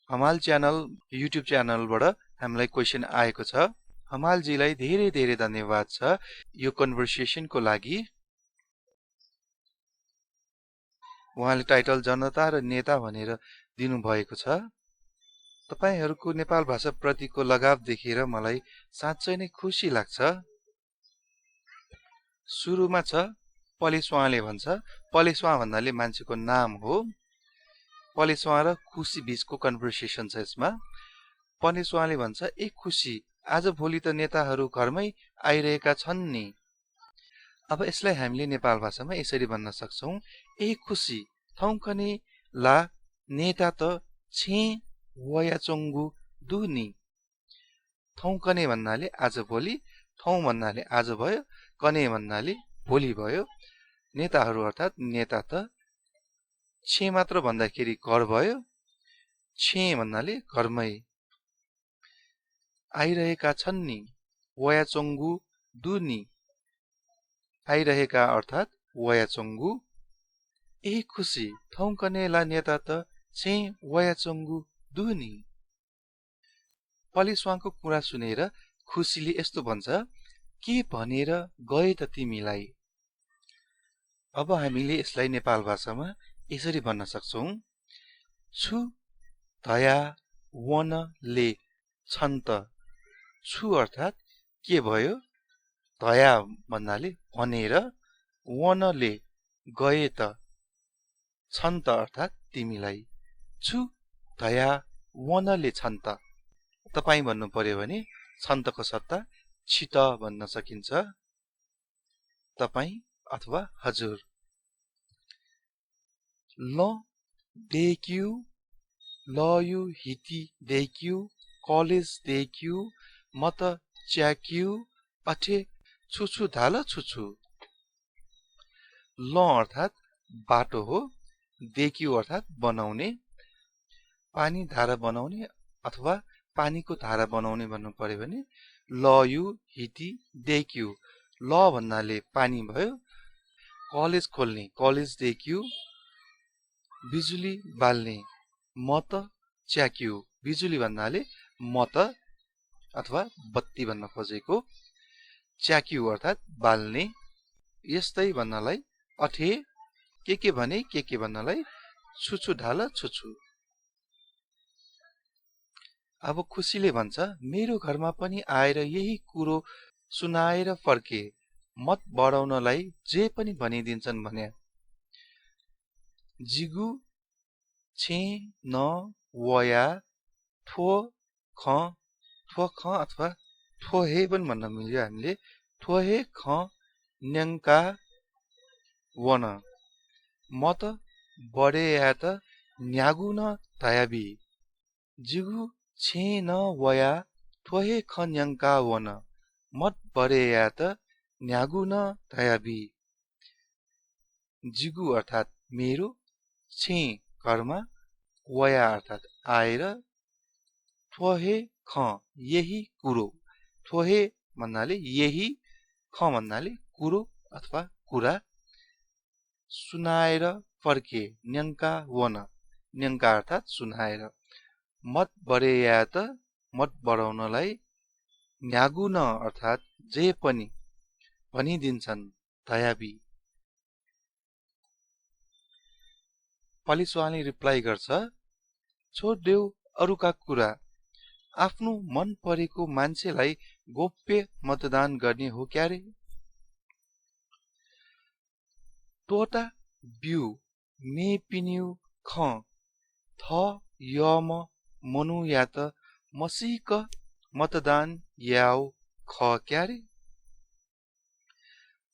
Hamal channel YouTube च्यानलबाट हामीलाई question आएको छ। हमालजीलाई धेरै धेरै धन्यवाद छ यो कन्भर्सेसनको लागि। उहाँले टाइटल जनता र नेता भनेर दिनुभएको छ। तपाईहरुको नेपाल भाषा प्रतिको लगाव देखेर मलाई साँच्चै नै खुसी लाग्छ। सुरुमा छ पलेस्वाले भन्छ। पलेस्वा भन्नाले मान्छेको नाम हो। पलेस्वा र खुसी बीचको कन्भर्सेसन छ यसमा। पलेस्वाले भन्छ ए खुसी आज भोलि त नेताहरू घरमै आइरहेका छन् नि। अब यसलाई हामीले नेपाल भाषामा यसरी भन्न सक्छौं ए खुसी थौंकने ला नेता त छे वया चंगु दुनी। थौंकने भन्नाले आज भोलि, थौं भन्नाले आज भयो, कने भन्नाले भोलि भयो। नेताहरू अर्थात नेता त छे मात्र भन्दाखेरि घर भयो, छे भन्नाले घरमै आइरहेका छन् नि। वया चंगु दुनी आइरहेका अर्थात वया चंगु। ए खुसी थौंकनेला नेता त छे वया चंगु दुनी। पलेस्वाको कुरा सुनेर खुसीले यस्तो भन्छ के भनेर गए त तिमीलाई। अब हामीले यसलाई नेपाल भाषामा यसरी भन्न सक्छौं छु धया वन ले छन्त। छु अर्थात के भयो, धया भन्नाले भनेर, वनले गए त, छन्त अर्थात तिमीलाई। छु धया वनले छन्त। तपाई भन्नु पर्यो भने छन्तको सट्टा छिट भन्न सकिन्छ। तपाई अथवा हजुर। ल देखियो, लयु हिती देखियो, कलेज देखियो, म त च्याकियो, अठे छुछु धाल छुछु। ल अर्थात बाटो हो, देखियो अर्थात बनाउने, पानी धारा बनाउने अथवा पानीको धारा बनाउने भन्नु पर्यो भने लयु हिती देखियो। ल भन्नाले पानी भयो, कलेज खोल्ने कलेज देखियो, बिजुली बाल्ने म त च्याकियो। बिजुली भन्नाले म त अथवा बत्ती भन्न खोजेको, च्याकियो अर्थात बाल्ने। यस्तै भन्नलाई अठे के भने के भन्नलाई छुछु ढाल छुछु। अब खुसीले भन्छ मेरो घरमा पनि आएर यही कुरो सुनाएर फर्के। मत बढाउनलाई जे पनि भनिदिन्छन् भन्या। जिगु छे न वया ठो ख अथवा ठोहे पनि भन्न मिल्यो हामीले। ठोहे ख न्यङ्का वन। म त बढे या त न्यागु न धयाबी। जिगु छे न वया ठोहे ख न्यङ्का वन। मत बढे या त न्यागु न धयाबी। जिगु अर्थात मेरो, छे घरमा, वया अर्थात आएर, ठोहे ख यही कुरो। ठोहे भन्नाले यही, ख भन्नाले कुरो अथवा कुरा। सुनाएर फर्के न्यङ्का वन। न्यङ्का अर्थात सुनाएर। मत बढे या त मत बढाउनलाई, न्यागु न अर्थात जे पनि भनिदिन्छन् धयाबी। पलेस्वाले रिप्लाई गर्छ छोड्देऊ अरूका कुरा, आफ्नो मन परेको मान्छेलाई गोप्य मतदान गर्ने हो क्यारे। टोटा बिउ मे पिन्यु ख थ यम मनु या त मसिक मतदान याउ ख क्यारे।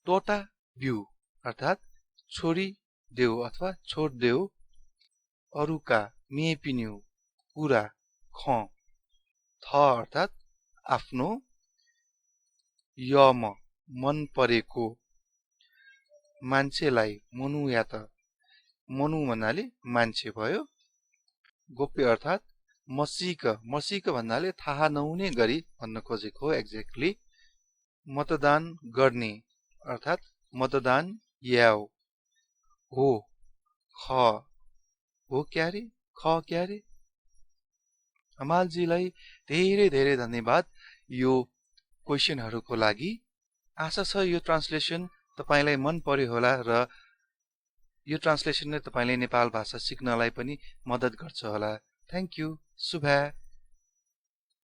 टोटा बिउ अर्थात छोडी देऊ अथवा छोड देऊ, अरूका मे पिन्यु कुरा, ख थ अर्थात आफ्नो, यम मन परेको, मान्छेलाई मनु या त मनु भन्नाले मान्छे भयो, गोप्य अर्थात मसिक। मसिक भन्नाले थाहा नहुने गरी भन्न खोजेको हो एक्ज्याक्टली। मतदान गर्ने अर्थात मतदान याउ हो, ख हो क्यारे, ख क्यारे। हमालजीलाई धेरै धेरै धन्यवाद यो क्वेशनहरूको लागि। आशा छ यो ट्रान्सलेसन तपाईलाई मन पर्यो होला र यो ट्रान्सलेसनले तपाईले नेपाल भाषा सिक्नलाई पनि मद्दत गर्छ होला। Thank you. शुभ